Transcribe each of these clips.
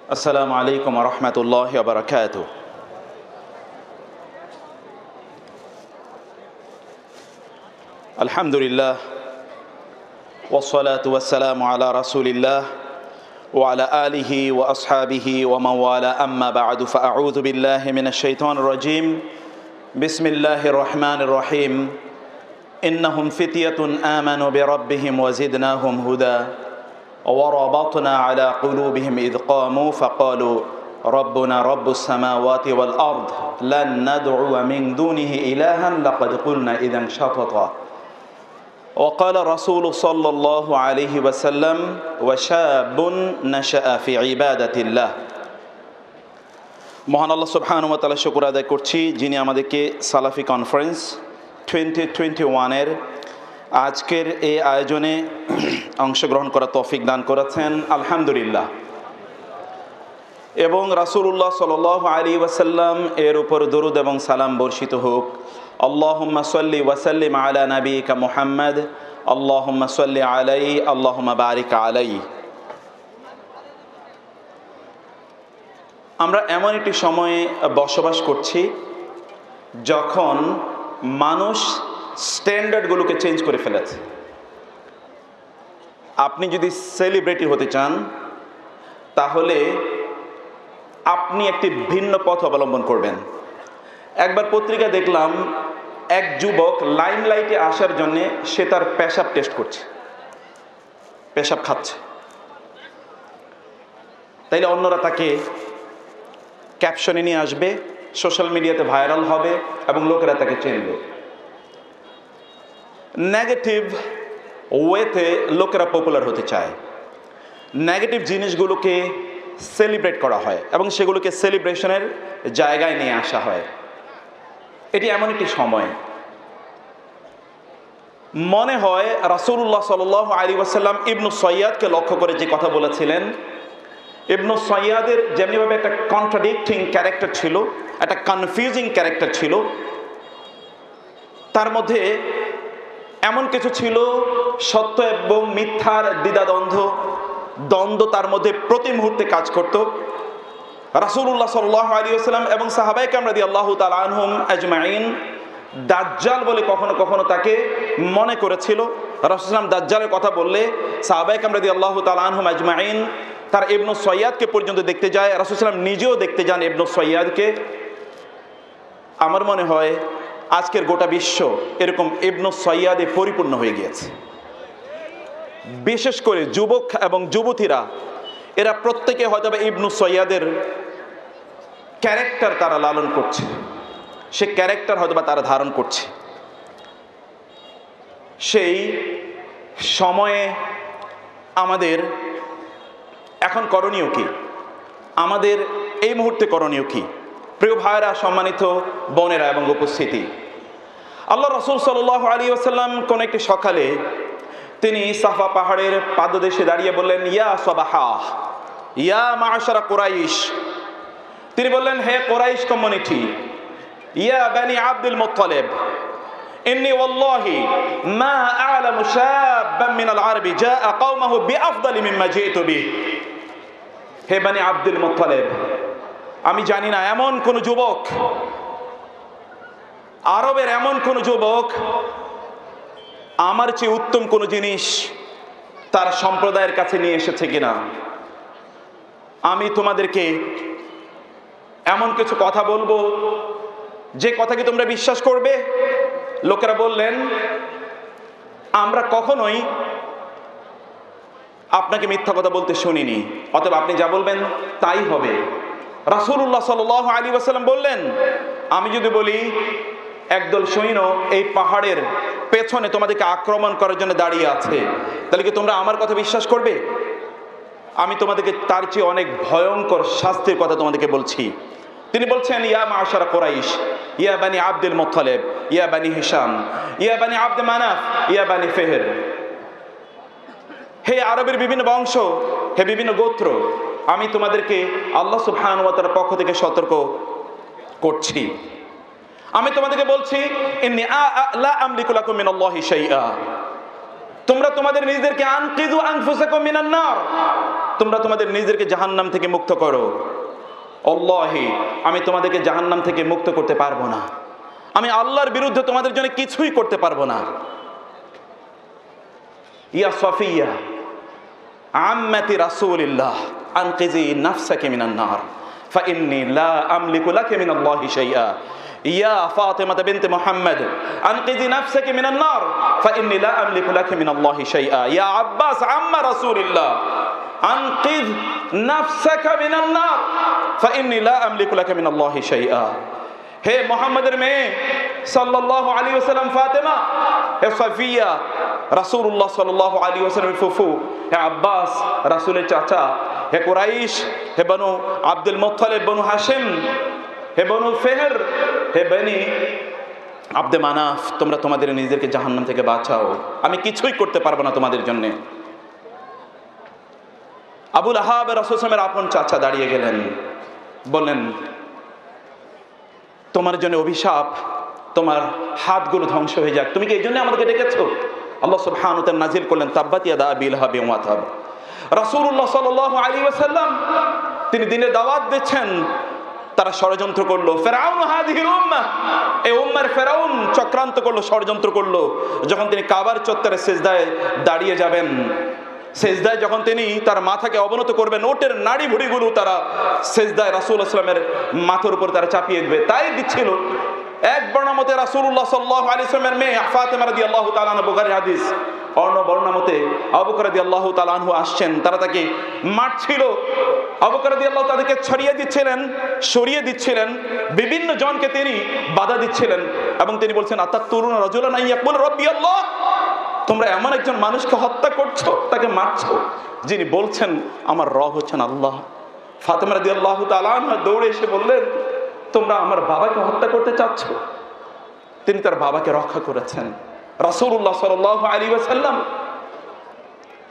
আসসালামু আলাইকুম ওয়া রাহমাতুল্লাহি ওয়া বারাকাতুহু। আলহামদুলিল্লাহ ওয়াসসালাতু ওয়াসসালামু আলা রাসূলিল্লাহ ওয়া আলা আলিহি ওয়া আসহাবিহি ওয়া মান ওয়ালা, আম্মা বা'দু, ফাআউযু বিল্লাহি মিনাশ শাইতানির রাজীম। বিসমিল্লাহির রহমানির রহিম। ইন্নাহুম ফিতয়াতুন আমানু বিরাব্বিহিম ওয়া জিদনাহুম হুদা وربطنا على قلوبهم إذ قاموا فقالوا ربنا رب السماوات والأرض لن ندعو من دونه إلها لقد قلنا إذا شططا وقال رسول صلى الله عليه وسلم وشاب نشأ في عبادة الله। মহান আল্লাহ সুবহানাহু ওয়া তাআলা শুকর আদায় করছি, যিনি আমাদেরকে সালাফি কনফারেন্স 2021-এর আজকের এই আয়োজনে অংশগ্রহণ করার তৌফিক দান করেছেন, আলহামদুলিল্লাহ। এবং রাসূলুল্লাহ সাল্লাল্লাহু আলাইহি ওয়াসাল্লাম এর উপর দরুদ এবং সালাম বর্ষিত হোক। আল্লাহুম্মা সাল্লি ওয়া সাল্লিম আলা নাবিয়িকা মুহাম্মদ, আল্লাহুম্মা সাল্লি আলাইহি, আল্লাহুম্মা বারিক আলাইহি। আমরা এমন একটি সময়ে বসবাস করছি যখন মানুষ স্ট্যান্ডার্ডগুলোকে চেঞ্জ করে ফেলেছে। আপনি যদি সেলিব্রিটি হতে চান তাহলে আপনি একটি ভিন্ন পথ অবলম্বন করবেন। একবার পত্রিকা দেখলাম, এক যুবক লাইমলাইটে আসার জন্যে সে তার পেশাব টেস্ট করছে, পেশাব খাচ্ছে। তাইলে অন্যরা তাকে ক্যাপশনে নিয়ে আসবে, সোশ্যাল মিডিয়াতে ভাইরাল হবে এবং লোকেরা তাকে চিনবে। নেগেটিভ ওয়েতে লোকেরা পপুলার হতে চায়, নেগেটিভ জিনিসগুলোকে সেলিব্রেট করা হয় এবং সেগুলোকে সেলিব্রেশনের জায়গায় নিয়ে আসা হয়। এটি এমন একটি সময়, মনে হয় রাসূলুল্লাহ সাল্লাল্লাহু আলাইহি ওয়াসাল্লাম ইবনু সৈয়াদকে লক্ষ্য করে যে কথা বলেছিলেন। ইবনু সৈয়াদের যেমনিভাবে একটা কন্ট্রাডিক্টিং ক্যারেক্টার ছিল, একটা কনফিউজিং ক্যারেক্টার ছিল, তার মধ্যে এমন কিছু ছিল, সত্য এবং মিথ্যার দ্বন্দ্ব তার মধ্যে প্রতি মুহূর্তে কাজ করত। রাসূলুল্লাহ সাল্লাল্লাহু আলাইহি ওয়াসাল্লাম এবং সাহাবায়ে কেরাম রাদিয়াল্লাহু তাআলা আনহুম আজমাইন দাজ্জাল বলে কখনো কখনো তাকে মনে করেছিল। রাসূলুল্লাহ সাল্লাল্লাহু দাজ্জালের কথা বললে সাহাবায়ে কেরাম রাদিয়াল্লাহু তাআলা আনহুম আজমাইন তার ইবনু সৈয়াদকে পর্যন্ত দেখতে যায়, রাসূলুল্লাহ সাল্লাল্লাহু নিজেও দেখতে যান ইবনু সৈয়াদকে। আমার মনে হয় আজকের গোটা বিশ্ব এরকম ইবনু সৈয়াদে পরিপূর্ণ হয়ে গিয়েছে। বিশেষ করে যুবক এবং যুবতীরা, এরা প্রত্যেকে হয়তো ইবনু সৈয়াদের ক্যারেক্টার তারা লালন করছে, সে ক্যারেক্টার হয়তো তারা ধারণ করছে। সেই সময়ে আমাদের এখন করণীয় কি, আমাদের এই মুহূর্তে করণীয় কি? প্রিয় ভাইরা, সম্মানিত বোনেরা এবং উপস্থিতি, আল্লাহ রাসূল সাল্লাল্লাহু আলাইহি ওয়াসাল্লাম কোন একটি সকালে তিনি সাফা পাহাড়ের পাদদেশে দাঁড়িয়ে বললেন, ইয়া সাবাহা, ইয়া মাআশারা কুরাইশ। তিনি বললেন, হে কুরাইশ কমিউনিটি, ইয়া বানি আব্দুল মুত্তালিব, ইন্নী ওয়াল্লাহি মা আ'লামু শাবান মিনাল আরবি জাআ কওমাহু বিআফদালি মিম্মা জিতু বিহি। হে বানি আব্দুল মুত্তালিব, আমি জানি না এমন কোন যুবক, আরবের এমন কোন যুবক আমার চেয়ে উত্তম কোন জিনিস তার সম্প্রদায়ের কাছে নিয়ে এসেছে কিনা। আমি তোমাদেরকে এমন কিছু কথা বলবো যে কথা কি তোমরা বিশ্বাস করবে? লোকেরা বললেন, আমরা কখনোই আপনাকে মিথ্যা কথা বলতে শুনিনি, অতএব আপনি যা বলবেন তাই হবে। রাসূলুল্লাহ সাল্লাল্লাহু আলাইহি ওয়াসাল্লাম বললেন, আমি যদি বলি একদল সৈন্য এই পাহাড়ের পেছনে তোমাদেরকে আক্রমণ করার জন্য দাঁড়িয়ে আছে, তাহলে কি তোমরা আমার কথা বিশ্বাস করবে? আমি তোমাদেরকে তার চেয়ে অনেক ভয়ঙ্কর শাস্তির কথা তোমাদেরকে বলছি। তিনি বলছেন, ইয়া মাআশারা কুরাইশ, ইয়া বানি আব্দুল মুত্তালিব, ইয়া বানি হিশাম, ইয়া বানি আব্দ মানাফ, ইয়া বানি ফিহর। হে আরবের বিভিন্ন বংশ, হে বিভিন্ন গোত্র, আমি তোমাদেরকে আল্লাহ সুবহানাহু ওয়া তাআলার পক্ষ থেকে সতর্ক করছি। আমি তোমাদেরকে বলছি, ইন্নী লা আমলিকু লাকুম মিনাল্লাহি শাইআ, তোমরা তোমাদের নিজেদেরকে আনকিযু আনফুসাকুম মিনান নার, তোমরা তোমাদের নিজেদেরকে জাহান্নাম থেকে মুক্ত করো। আল্লাহি, আমি তোমাদেরকে জাহান্নাম থেকে মুক্ত করতে পারবো না, আমি আল্লাহর বিরুদ্ধে তোমাদের জন্য কিছুই করতে পারবো না। ইয়া সফিয়া আম্মাতি রাসূলিল্লাহ আনকিজি নাফসাকি মিনান নার ফাইন্নী লা আমলিকু লাকি মিনাল্লাহি শাইআ। ইয়া ফাতিমা বিনতে মুহাম্মদ আনকিজি নাফসাকি মিনান নার ফাইন্নী লা আমলিকু লাকি মিনাল্লাহি শাইআ। ইয়া আব্বাস আম্মা রাসূলিল্লাহ আনকিজ নাফসাকা মিনান নার ফাইন্নী লা আমলিকু লাকি মিনাল্লাহি শাইআ। হে মুহাম্মদের মেয়ে সাল্লাল্লাহু আলাইহি ওয়াসাল্লাম ফাতেমা, হে সাফিয়া রাসূলুল্লাহ সাল্লাল্লাহু আলাইহি ওয়াসাল্লামের ফুফু, হে আব্বাস রাসূলের চাচা, হে কুরাইশ, হে বনু আব্দুল মুত্তালিব, বনু হাশিম, হে বনু ফেহর, হে বনি আব্দে মানাফ, তোমরা তোমাদের নিজেদেরকে জাহান্নাম থেকে বাঁচাও, আমি কিছুই করতে পারবো না তোমাদের জন্য। আবুল আহাব রাসূল সাল্লাল্লাহু আপন চাচা দাঁড়িয়ে গেলেন, বললেন তোমার জন্য অভিশাপ, তোমার হাতগুলো ধ্বংস হয়ে যাক, তুমি কি এই জন্য আমাদেরকে ডেকেছো? আল্লাহ সুবহানাহু ওয়া তাআলা নাজিল করলেন তাব্বাত ইয়াদা আবি লাহাব ওয়া তাব। রাসূলুল্লাহ সাল্লাল্লাহু আলাইহি ওয়াসাল্লাম তিনি দিনের দাওয়াত দিচ্ছেন, তারা ষড়যন্ত্র করলো। ফিরআউন হাদিহিল উম্মাহ, এই উম্মার ফিরআউন চক্রান্ত করলো, ষড়যন্ত্র করলো। যখন তিনি কাবার চত্বরে সিজদায় দাঁড়িয়ে যাবেন, সেজদায় যখন তিনি তার মাথাকে অবনত করবেন, ওটের নাড়ি ভুড়িগুলো তারা সেজদায় রাসূলুল্লাহ সাল্লাল্লাহু আলাইহি ওয়াসাল্লামের মাথার উপর তারা চাপিয়ে দেবে, তাই দিচ্ছিল। এক বর্ণমতে রাসূলুল্লাহ সাল্লাল্লাহু আলাইহি ওয়াসাল্লামের মেয়ে ফাতেমা রাদিয়াল্লাহু তাআলা আনহা, বুখারীর হাদিস, অন্য বর্ণমতে আবু বকর রাদিয়াল্লাহু তাআলা আনহু আসছেন, তারা তাকে মারছিল। আবু বকর রাদিয়াল্লাহু তাদেরকে ছড়িয়ে দিচ্ছিলেন, সরিয়ে দিচ্ছিলেন, বিভিন্ন জনকে তিনি বাধা দিচ্ছিলেন এবং তিনি বলছেন আতাকতুলুনা রাজুলান আইয়াকুল রাব্বি আল্লাহ, তোমরা এমন একজন মানুষকে হত্যা করছো, তাকে মারছো, যিনি বলছেন আমার রব হচ্ছেন আল্লাহ। ফাতেমা রাদিয়াল্লাহু তাআলা আনহা দৌড়ে এসে বললেন তোমরা আমার বাবাকে হত্যা করতে চাচ্ছ। তিনি তার বাবাকে রক্ষা করেছেন। রাসূলুল্লাহ সাল্লাল্লাহু আলাইহি ওয়াসাল্লাম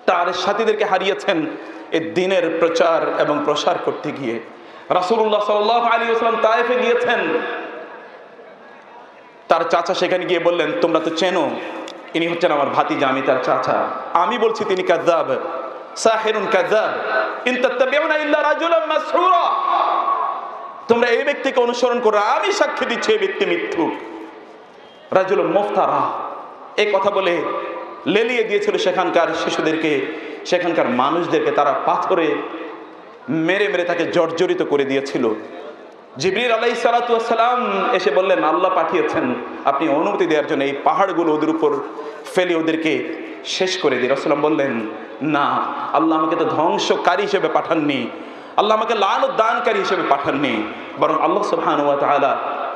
তার সাথীদেরকে হারিয়েছেন এই দ্বীনের প্রচার এবং প্রসার করতে গিয়ে। রাসূলুল্লাহ সাল্লাল্লাহু আলাইহি ওয়াসাল্লাম তায়েফে গিয়েছেন, তার চাচা সেখানে গিয়ে বললেন তোমরা তো চেনো, ইনি হচ্ছেন আমার ভাতিজা, আমি তার চাচা, আমি বলছি তিনি কাযযাব, সাহিরুন কাযযাব, ইন তাত্তাবিউনা ইল্লা রাজুলান মাসহুরা, তোমরা এই ব্যক্তিকে অনুসরণ করো, আমি সাক্ষী দিচ্ছি এই ব্যক্তি মিথ্যুক, রাজুলুন মুফতারা। এই কথা বলে লেলিয়ে দিয়েছিল সেখানকার শিশুদেরকে, সেখানকার মানুষদেরকে, তারা পাথরে মেরে মেরে তাকে জর্জরিত করে দিয়েছিল। জিবরিল আলাইহিস সালাতু ওয়াস সালাম এসে বললেন আল্লাহ পাঠিয়েছেন আপনি অনুমতি দেওয়ার জন্য, এই পাহাড়গুলো ওদের উপর ফেলে ওদেরকে শেষ করে দিই। রাসূল বললেন না, আল্লাহ আমাকে তো ধ্বংসকারী হিসেবে পাঠাননি, আল্লাহ আমাকে লানত দানকারী হিসেবে পাঠাননি, বরং আল্লাহ সুবহানাহু ওয়া তাআলা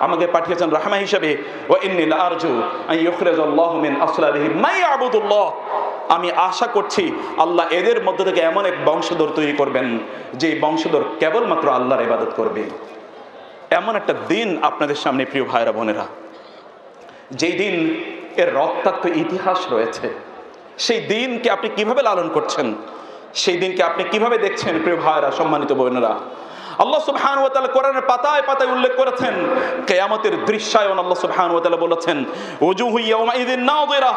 আমাকে পাঠিয়েছেন রাহমা হিসেবে। ওয়া ইন্নী লাআরজু আন ইউখরিজাল্লাহু মিন আসলাবিহিম মান ইয়াবুদুল্লাহ, আমি আশা করছি আল্লাহ এদের মধ্য থেকে এমন এক বংশধর তৈরি করবেন যে বংশধর কেবলমাত্র আল্লাহর ইবাদত করবে। এমন একটা দিন আপনাদের সামনে প্রিয় ভাইরা বোনেরা, যেই দিন এর রক্তাক্ত ইতিহাস রয়েছে, সেই দিনকে আপনি কিভাবে লালন করছেন, সেই দিনকে আপনি কিভাবে দেখছেন প্রিয় ভাইরা, সম্মানিত বোনেরা? আল্লাহ সুবহানাহু ওয়া তাআলা কোরআনের পাতায় পাতায় উল্লেখ করেছেন কিয়ামতের দৃশ্যায়ন। আল্লাহ সুবহানাহু ওয়া তাআলা বলেছেন উজুহু ইয়াওমাইযিন নাযিরা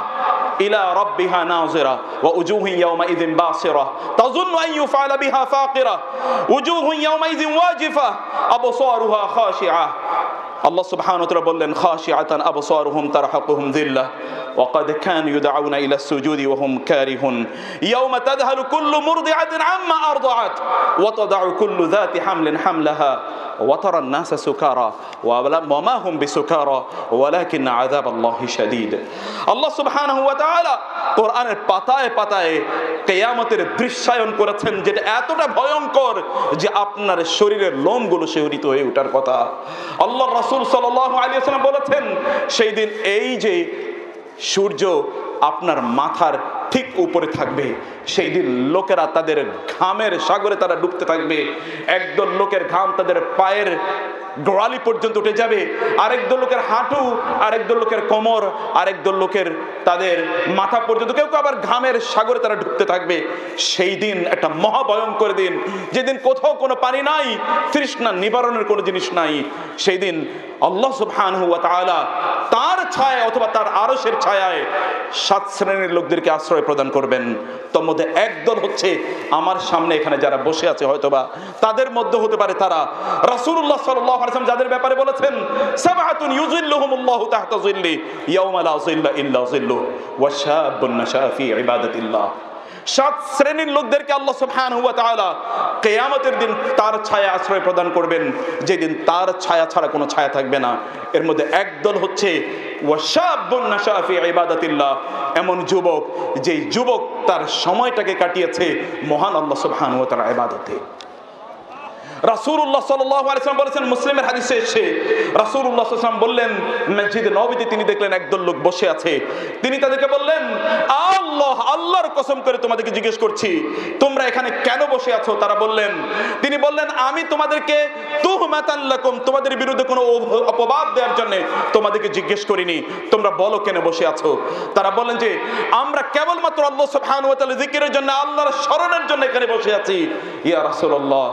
ইলা রাব্বিহা নাযিরা ওয়া উজুহু ইয়াওমাইযিন বাসিরা তাযুন্নু আন ইউফআলা বিহা ফাকিরা উজুহু ইয়াওমাইযিন ওয়াজিফা আবসারুহা খাশিআ। আল্লাহ সুবহানাহু ওয়া তাআলা বললেন খাশিআতান আবসারুহুম তারহাকুহুম যিল্লাহ ওয়া ক্বাদ কানু ইউদআউনা ইলা সুজুদি ওয়া হুম কারিহুন ইয়াওমা তাযহালু কুল্লু মুরদিআতিন আম্মা আরদাআত ওয়া তাদউ কুল্লু যাতি হামলিন হামলাহা ওয়া তারান নাসা সুকারা ওয়া মা হুম বিসুকারা ওয়ালাকিন আযাবাল্লাহি শাদীদ। আল্লাহ সুবহানাহু ওয়া তাআলা কোরআনের পাতায় পাতায় কিয়ামতের দৃশ্যায়ন করেছেন, যেটা এতটা ভয়ঙ্কর যে আপনার শরীরের লোমগুলো শিহরিত হয়ে ওঠার কথা। আল্লাহর রাসূল সাল্লাল্লাহু আলাইহি ওয়াসাল্লাম বলেছেন সেই দিন এই যে সূর্য আপনার মাথার ঠিক উপরে থাকবে, সেই দিন লোকেরা তাদের ঘামের সাগরে তারা ডুবতে থাকবে। একদল লোকের ঘাম তাদের পায়ের গোড়ালি পর্যন্ত উঠে যাবে, আরেক দল লোকের হাঁটু, আরেক দল লোকের কোমর, আরেক দল লোকের তাদের মাথা পর্যন্ত, কেউ কেউ আবার ঘামের সাগরে তারা ঢুকতে থাকবে। সেই দিন একটা মহাভয়ঙ্কর দিন, যেদিন কোথাও কোনো পানি নাই, তৃষ্ণা নিবারণের কোনো জিনিস নাই। সেই দিন আল্লাহ সুবহানাহু ওয়া তাআলা তার ছায়ায় অথবা তার আরশের ছায়ায় 7 শ্রেণীর লোকদেরকে আশ্রয় প্রদান করবেন। তোর মধ্যে একদল হচ্ছে আমার সামনে এখানে যারা বসে আছে, হয়তোবা তাদের মধ্যে হতে পারে তারা। রাসূলুল্লাহ সাল্লাল্লাহু আলাইহি ওয়াসাল্লাম যাদের ব্যাপারে বলেছেন, সাবআতুন ইউযিল্লুহুমুল্লাহু তাহতা যিল্লি ইয়াওমা লা যিল্লা ইল্লা যিল্লুহু ওয়া শাবুন নাশা ফি ইবাদাতিল্লাহ। 7 শ্রেণীর লোকদেরকে আল্লাহ সুবহানাহু ওয়া তাআলা কিয়ামতের দিন তার ছায়া আশ্রয় প্রদান করবেন, যেদিন তার ছায়া ছাড়া কোনো ছায়া থাকবে না। এর মধ্যে একদল হচ্ছে ওয়া শাবুন নাশা ফি ইবাদাতিল্লাহ, এমন যুবক যে যুবক তার সময়টাকে কাটিয়েছে মহান আল্লাহ সুবহানাহু ওয়া তাআলার ইবাদতে। রাসূলুল্লাহ সাল্লাল্লাহু আলাইহি ওয়াসাল্লাম বলেছেন, মুসলিমের হাদিসে এসে রাসূলুল্লাহ সাল্লাল্লাহু আলাইহি ওয়াসাল্লাম বললেন, মসজিদে নববীতে তিনি দেখলেন একদল লোক বসে আছে। তিনি তাদেরকে বললেন, আল্লাহর কসম করে তোমাদেরকে জিজ্ঞেস করছি, তোমরা এখানে কেন বসে আছো? তারা বললেন, তিনি বললেন, আমি তোমাদেরকে তুহমাতান লাকুম, তোমাদের বিরুদ্ধে কোনো অপবাদ দেওয়ার জন্য তোমাদেরকে জিজ্ঞেস করিনি, তোমরা বলো কেন বসে আছো? তারা বললেন যে আমরা কেবলমাত্র আল্লাহ সুবহানাহু ওয়া তাআলা জিকিরের জন্য, আল্লাহর স্মরণের জন্য এখানে বসে আছি। ইয়া রাসূলুল্লাহ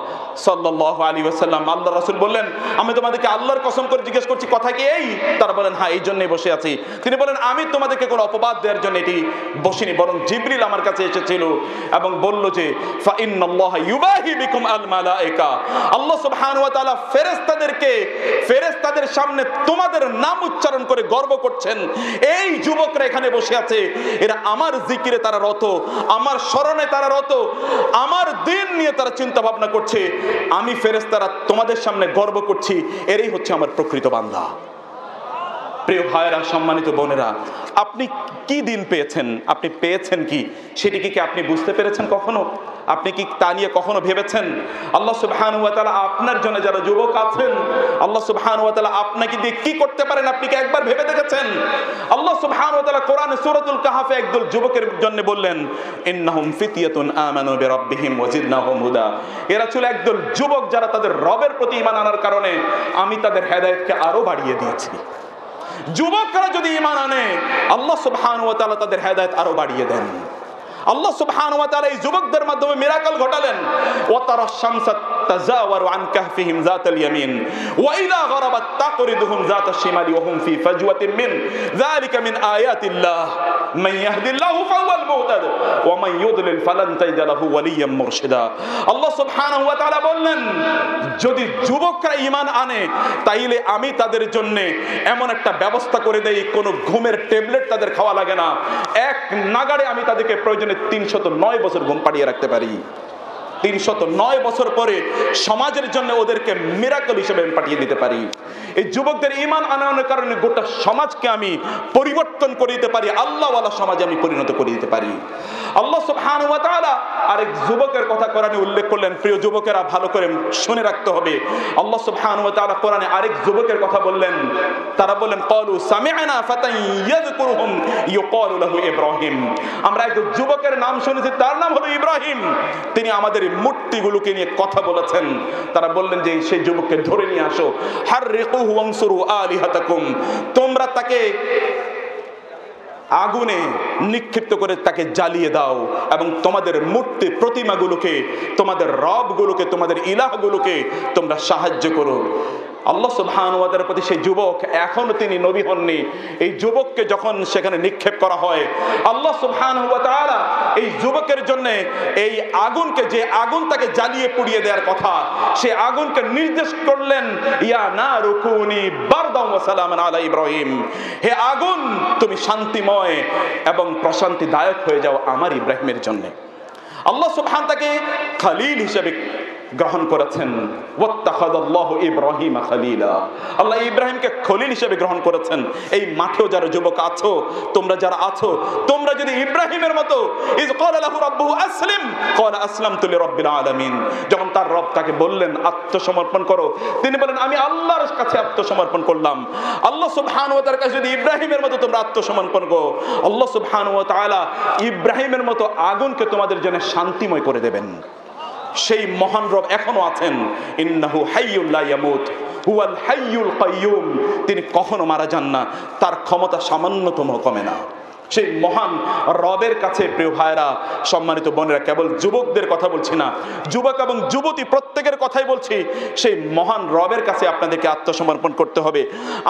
সাল্লাল্লাহু আলাইহি ওয়াসাল্লাম, আল্লাহর রাসূল বললেন, আমি তোমাদেরকে আল্লাহর কসম করে জিজ্ঞেস করছি, কথা কি এই? তারা বলেন, হ্যাঁ, এই জন্যই বসে আছি। তিনি বলেন, আমি তোমাদেরকে কোনো অপবাদ দেওয়ার জন্য এটি বসিনি, বরং জিবরিল আমার কাছে এসেছিল এবং বলল যে ফা ইন্নাল্লাহা ইউবাহি বিকুম আল মালায়েকা, আল্লাহ সুবহানাহু ওয়া তাআলা ফেরেশতাদের সামনে তোমাদের নাম উচ্চারণ করে গর্ব করছেন। এই যুবকরা এখানে বসে আছে, এরা আমার জিকিরে তারা রত, আমার স্মরণে তারা রত, আমার দিন নিয়ে তারা চিন্তা ভাবনা করছে। আমি ফেরেশতারা তোমাদের সামনে গর্ব করছি, এরাই হচ্ছে আমার প্রকৃত বান্দা। প্রিয় ভাইয়েরা, সম্মানিত বোনেরা, আপনি কি দিন পেয়েছেন? আপনি পেয়েছেন কি? সেটি কি আপনি বুঝতে পেরেছেন কখনো? আপনি কি তা নিয়ে কখনো ভেবেছেন? আল্লাহ সুবহানাহু ওয়া তাআলা আপনার জন্য যারা যুবক আছেন, আল্লাহ সুবহানাহু ওয়া তাআলা আপনাকে দিয়ে কি করতে পারেন আপনি কি একবার ভেবে দেখেছেন? আল্লাহ সুবহানাহু ওয়া তাআলা কোরআনে সূরাতুল কাহফে একদল যুবকের জন্য বললেন, ইন্নাহুম ফিতয়াতুন আমানু বিরাব্বিহিম ওয়া জিদনাহুম হুদা, এরা ছিল একদল যুবক যারা তাদের রবের প্রতি ঈমান আনার কারণে আমি তাদের হেদায়েতকে আরো বাড়িয়ে দিয়েছি। যুবকরা যদি ঈমান আনে, আল্লাহ সুবহানাহু ওয়া তাআলা তাদের হেদায়েত আরো বাড়িয়ে দেন। আল্লাহ সুবহানাহু ওয়া তাআলা এই যুবকদের মাধ্যমে মিরাকল ঘটালেন। ওয়া তারা শামসা তাজাওয়ারু আন কাহফিহিম যাতাল ইয়ামিন ওয়া ইযা গরাবাত তাকরিদুহুম যাতাশ শিমালি ওয়া হুম ফি ফাজওয়াতিন মিন যালিকা মিন আয়াতিল্লাহ মান ইয়াহদিল্লাহু ফাহুয়াল মুহতাদ ওয়া মান ইউদলিল ফালান তাজিদ লাহু ওয়ালিয়্যাম মুরশিদা। আল্লাহ সুবহানাহু ওয়া তাআলা বললেন, যদি যুবকরা ঈমান আনে তাইলে আমি তাদের জন্য এমন একটা ব্যবস্থা করে দেই, কোনো ঘুমের ট্যাবলেট তাদের খাওয়া লাগে না। এক নাগাড়ে আমি তাদেরকে প্রয়োজনে 309 বছর ঘুম পাড়িয়ে রাখতে পারি। 309 বছর পরে সমাজের জন্য ওদেরকে মিরাকল হিসেবে পাঠিয়ে দিতে পারি। এই যুবকদের ঈমান আনানোর কারণে গোটা সমাজকে আমি পরিবর্তন করে দিতে পারি, আল্লাহওয়ালা সমাজে আমি পরিণত করে দিতে পারি। আল্লাহ সুবহানাহু ওয়া তাআলা আরেক যুবকের কথা কোরআনে উল্লেখ করলেন। প্রিয় যুবকেরা, ভালো করে শুনে রাখতে হবে। আল্লাহ সুবহানাহু ওয়া তাআলা কোরআনে আরেক যুবকের কথা বললেন। তারা বললেন, ক্বালু সামি'না ফাতান ইয়াযকুরুহুম ইউকালু লাহু ইব্রাহিম, আমরা এক যুবকের নাম শুনেছি, তার নাম হলো ইব্রাহিম, তিনি আমাদের মূর্তিগুলোকে নিয়ে কথা বলেছেন। তারা বললেন যে সেই যুবককে ধরে নিয়ে আসো, হাররিকুহু ওয়ানসুরু আলিহাতাকুম, তোমরা তাকে আগুনে নিক্ষিপ্ত করে তাকে জ্বালিয়ে দাও এবং তোমাদের মূর্তি প্রতিমাগুলোকে, তোমাদের রবগুলোকে, তোমাদের ইলাহগুলোকে তোমরা সাহায্য করো। আল্লাহ সুবহানাহু ওয়া তাআলার প্রতি সেই যুবক, এখনো তিনি নবী হননি, এই যুবককে যখন সেখানে নিক্ষেপ করা হয়, আল্লাহ সুবহানাহু ওয়া তাআলা এই যুবকের জন্য এই আগুনকে, যে আগুন তাকে জ্বালিয়ে পুড়িয়ে দেওয়ার কথা, সেই আগুনকে নির্দেশ করলেন, ইয়া নারু কুনি বারদান ওয়া সালামান আলা ইব্রাহিম, হে আগুন তুমি শান্তিময় এবং প্রশান্তিদায়ক হয়ে যাও আমার ইব্রাহিমের জন্য। আল্লাহ সুবহানাহু তাকে খলিল হিসেবে গ্রহণ করেছেন। ওয়াত্তাখাযাল্লাহু ইব্রাহিমা খলিলা, আল্লাহ ইব্রাহিমকে খলিল হিসেবে গ্রহণ করেছেন। এই মাঠেও যারা যুবক আছো, তোমরা যারা আছো, তোমরা যদি ইব্রাহিমের মতো, ইয ক্বালা লাহু রাব্বুহু আসলিম ক্বালা আসলামতু লিরাব্বিল আলামিন, যখন তার রব তাকে বললেন আত্মসমর্পণ করো, তিনি বলেন আমি আল্লাহর কাছে আত্মসমর্পণ করলাম। আল্লাহ সুবহানাহু ওয়া তাআলার কাছে যদি ইব্রাহিমের মতো তোমরা আত্মসমর্পণ করো, আল্লাহ সুবহানাহু ওয়া তাআলা ইব্রাহিমের মতো আগুনকে তোমাদের জন্য শান্তিময় করে দেবেন। সেই মহান রব এখনো আছেন। ইন্নাহু হাইয়ুন লা ইয়ামুত হুয়াল হাইয়ুল কাইয়ুম, তিনি কখনো মারা যান না, তার ক্ষমতা সামান্যতম কমে না। সেই মহান রবের কাছে প্রিয় ভাইরা, সম্মানিত বোনেরা, কেবল যুবকদের কথা বলছি না, যুবক এবং যুবতী প্রত্যেকের কথাই বলছি, সেই মহান রবের কাছে আপনাদেরকে আত্মসমর্পণ করতে হবে।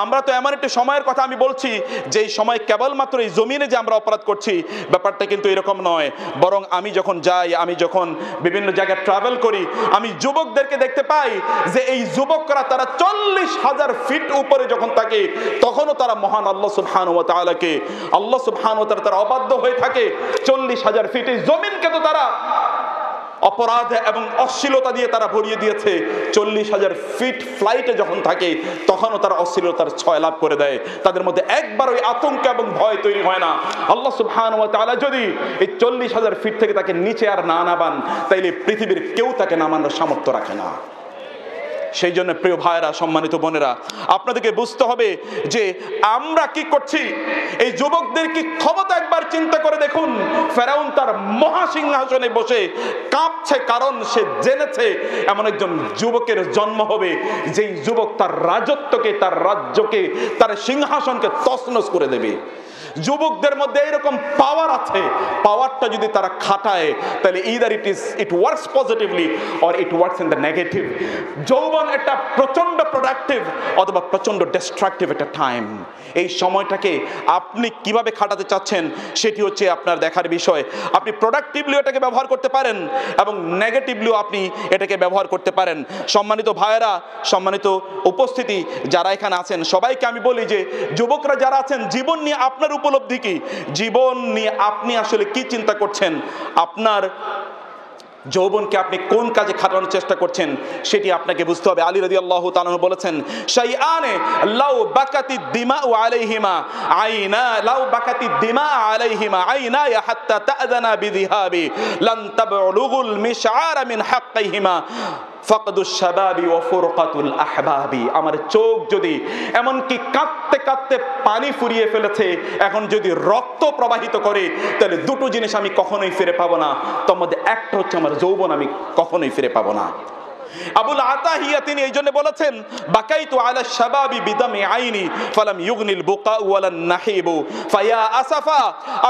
আমরা তো এমন একটি সময়ের কথা আমি বলছি, যেই সময় কেবলমাত্র এই জমিনে যে আমরা অপরাধ করছি, ব্যাপারটা কিন্তু এরকম নয়। বরং আমি যখন যাই, আমি যখন বিভিন্ন জায়গায় ট্রাভেল করি, আমি যুবকদেরকে দেখতে পাই যে এই যুবকরা তারা 40,000 ফিট উপরে যখন থাকে, তখনও তারা মহান আল্লাহ সুবহানাহু ওয়া তাআলাকে, আল্লাহ সুবহানাহু ওয়া তাআলা তারা অবাধ্য হয়ে থাকে। 40,000 ফিট এই জমিনকে তো তারা অপরাধ এবং অশ্লীলতা দিয়ে তারা ভরিয়ে দিয়েছে। 40,000 ফিট ফ্লাইটে যখন থাকে, তখনও তারা অশ্লীলতার ছয় লাভ করে দেয়। তাদের মধ্যে একবার ওই আতঙ্ক এবং ভয় তৈরি হয় না। আল্লাহ সুবহানাহু ওয়া তাআলা যদি এই 40,000 ফিট থেকে তাকে নিচে আর না নামান, তাইলে পৃথিবীর কেউ তাকে নামানোর সামর্থ্য রাখে না। সেই জন্য প্রিয় ভাইরা, সম্মানিত বোনেরা, আপনাদেরকে বুঝতে হবে যে আমরা কি করছি। এই যুবকদের কি ক্ষমতা একবার চিন্তা করে দেখুন। ফেরাউন তার মহাসিংহাসনে বসে কাঁপছে, কারণ সে জেনেছে এমন একজন যুবকের জন্ম হবে, যেই যুবক তার রাজত্বকে, তার রাজ্যকে, তার সিংহাসনকে তছনছ করে দেবে। যুবকদের মধ্যে এরকম পাওয়ার আছে, পাওয়ারটা যদি তারা খাটায়, তাহলে either it works positively or it works in the negative. যৌবন একটা প্রচন্ড প্রোডাক্টিভ অথবা প্রচন্ড ডিস্ট্রাকটিভ একটা টাইম। এই সময়টাকে আপনি কিভাবে খাটাতে চাচ্ছেন, সেটি হচ্ছে আপনার দেখার বিষয়। আপনি প্রোডাক্টিভলি এটাকে ব্যবহার করতে পারেন এবং নেগেটিভলিও আপনি এটাকে ব্যবহার করতে পারেন। সম্মানিত ভাইয়েরা, সম্মানিত উপস্থিতি যারা এখানে আছেন, সবাইকে আমি বলি যে যুবকরা যারা আছেন, জীবন নিয়ে আপনার উপলব্ধি কি? জীবন নিয়ে আপনি আসলে কি চিন্তা করছেন? আপনার যৌবনকে আপনি কোন কাজে খাটানোর চেষ্টা করছেন, সেটি আপনাকে বুঝতে হবে। আলী রাদিয়াল্লাহু তাআলা বলেছেন, শাইআনে লাউ বাকাতি দিমাউ আলাইহিমা আইনা, লাউ বাকাতি দিমা আলাইহিমা আইনা হাত্তা তা'যানা বিযিহাবি লান তাবলুগুল মিশআরা মিন হাক্কিহিমা ফাকদুশ শাবাবি ওয়া ফুরকাতুল আহবাবি। আমার চোখ যদি এমনকি কাঁদতে কাঁদতে পানি ফুরিয়ে ফেলেছে, এখন যদি রক্ত প্রবাহিত করে, তাহলে দুটো জিনিস আমি কখনোই ফিরে পাবো না। তার মধ্যে একটা হচ্ছে আমার যৌবন, আমি কখনোই ফিরে পাবো না। আবুল আতাহিয়া তিনি এই জন্য বলেছেন, বাকাইতু আলা শাবাবি বিদামি আইনি ফালাম ইউগনিল বুকা ওয়ালান নাহিবু ফায়া আসাফা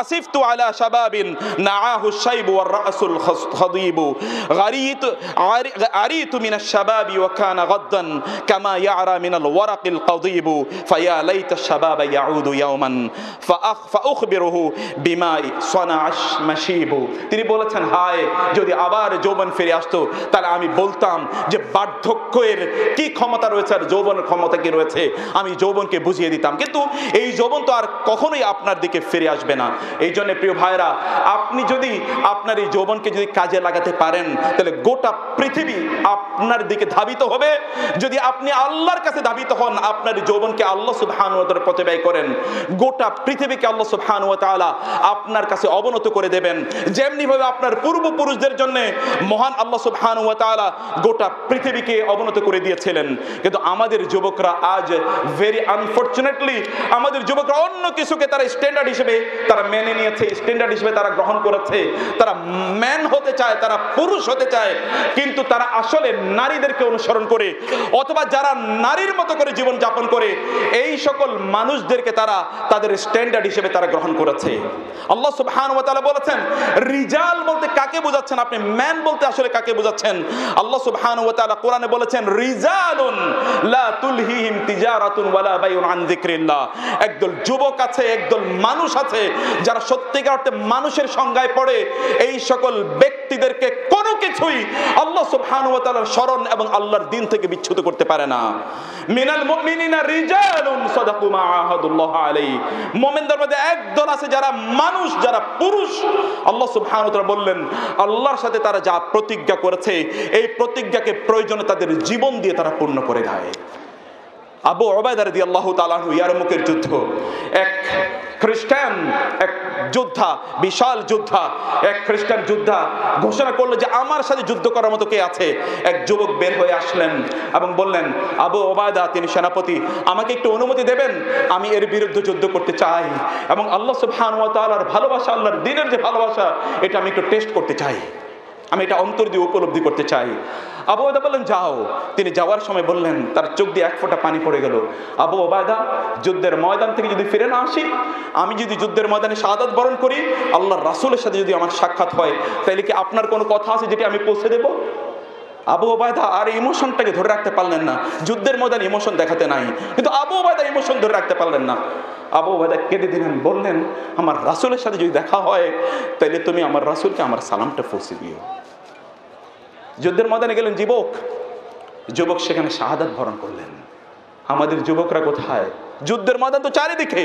আসিফতু আলা শাবাবিন নাআহু শাইবু ওয়ার রাসুল খাদিবু আরিতু মিনাশ শাবাবি ওয়া কানা গাদ্দান কামা ইয়ারা মিনাল ওয়ারাকিল কাদিবু ফায়া লাইতা শাবাবা ইয়াউদু ইয়াওমান ফাউখবিরুহু বিমা সানাআশ মাশিবু। তিনি বলেছেন, হায় যদি আবার যৌবন ফিরে আসতো, তাহলে আমি বলতাম যে বার্ধক্যের কি ক্ষমতা রয়েছে আর যৌবনের ক্ষমতা কি রয়েছে, আমি যৌবনকে বুঝিয়ে দিতাম। কিন্তু এই যৌবন তো আর কখনোই আপনার দিকে ফিরে আসবে না। এই জন্য প্রিয় ভাইরা, আপনি যদি আপনার এই যৌবনকে যদি কাজে লাগাতে পারেন, তাহলে গোটা পৃথিবী আপনার দিকে ধাবিত হবে। যদি আপনি আল্লাহর কাছে ধাবিত হন, আপনার যৌবনকে আল্লাহ সুবহানাহু ওয়া তাআলার পথে ব্যয় করেন, গোটা পৃথিবীকে আল্লাহ সুবহানাহু ওয়া তাআলা আপনার কাছে অবনত করে দেবেন। যেমনি ভাবে আপনার পূর্বপুরুষদের জন্য মহান আল্লাহ সুবহানাহু ওয়া তাআলা গোটা পৃথিবীকে অবনত করে দিয়েছিলেন। কিন্তু আমাদের যুবকরা আজ ভেরি আনফরচুনেটলি, আমাদের যুবকরা অন্য কিছুকে তারা স্ট্যান্ডার্ড হিসেবে তারা মেনে নিয়েছে, স্ট্যান্ডার্ড হিসেবে তারা গ্রহণ করেছে। তারা ম্যান হতে চায়, তারা পুরুষ হতে চায়, কিন্তু তারা আসলে নারীদেরকে অনুসরণ করে অথবা যারা নারীর মতো করে জীবন যাপন করে, এই সকল মানুষদেরকে তারা তাদের স্ট্যান্ডার্ড হিসেবে তারা গ্রহণ করেছে। আল্লাহ সুবহানাহু ওয়া তাআলা বলেছেন, রিজাল বলতে কাকে বোঝাচ্ছেন আপনি? ম্যান বলতে আসলে কাকে বোঝাচ্ছেন? আল্লাহ সুবহানাহু ওয়া তাআলা কোরআনে বলেছেন, রিজালুন লা তুলহিহিম তিজারাতুন ওয়ালা বাইউন আন যিকরিল্লাহ। একদল যুবক আছে, একদল মানুষ আছে যারা সত্যিকার অর্থে মানুষের সংজ্ঞায় পড়ে। এই সকল ব্যক্তিদেরকে কোনো কিছুই আল্লাহ সুবহানাহু ওয়া তাআলার শরণ এবং আল্লাহর দ্বীন থেকে বিচ্যুত করতে পারে না। মিনাল মুমিনিনা রিজালুন সাদাকু মা আহাদুল্লাহ আলাইহি। মুমিনদের মধ্যে একদল আছে যারা মানুষ, যারা পুরুষ। আল্লাহ সুবহানাহু ওয়া তাআলা বললেন, আল্লাহর সাথে তারা যা প্রতিজ্ঞা করেছে, এই প্রতিজ্ঞাকে প্রয়োজনে তাদের জীবন দিয়ে তারা পূর্ণ করে দেয়। আবু উবাইদা রাদিয়াল্লাহু তাআলা আনহু, ইয়ারমুকের যুদ্ধ, এক খ্রিস্টান, এক যোদ্ধা, বিশাল যোদ্ধা, এক খ্রিস্টান যোদ্ধা ঘোষণা করলো যে আমার সাথে যুদ্ধ করার মতো কে আছে। এক যুবক বের হয়ে আসলেন এবং বললেন, আবু উবাইদা, তিনি সেনাপতি, আমাকে একটু অনুমতি দেবেন, আমি এর বিরুদ্ধে যুদ্ধ করতে চাই এবং আল্লাহ সুবহানাহু ওয়া তাআলার ভালোবাসা, আল্লাহর দ্বীনের যে ভালোবাসা, এটা আমি একটু টেস্ট করতে চাই। আমি এটা অন্তর দিয়ে উপলব্ধি করতে চাই। আবু ওবায়দা বললেন যাও। তিনি যাওয়ার সময় বললেন, তার চোখ দিয়ে এক ফোঁটা পানি পড়ে গেল, আবু ওবায়দা, যুদ্ধের ময়দান থেকে যদি ফিরে না আসি, আমি যদি যুদ্ধের ময়দানে শাহাদাত বরণ করি, আল্লাহর রাসূলের সাথে যদি আমার সাক্ষাৎ হয়, তাহলে কি আপনার কোনো কথা আছে যেটি আমি পৌঁছে দেব? আবু ওবায়দা আর ইমোশনটাকে ধরে রাখতে পারলেন না। যুদ্ধের ময়দানে ইমোশন দেখাতে নাই, কিন্তু আবু ওবায়দা ইমোশন ধরে রাখতে পারলেন না। আবু ওবায়দা কেঁদে দিলেন, বললেন, আমার রাসূলের সাথে যদি দেখা হয়, তাহলে তুমি আমার রাসূলকে আমার সালামটা পৌঁছে দিও। যুদ্ধের ময়দানে গেলেন যুবক সেখানে শাহাদাত বরণ করলেন। আমাদের যুবকরা কোথায়? যুদ্ধের ময়দান তো চারিদিকে,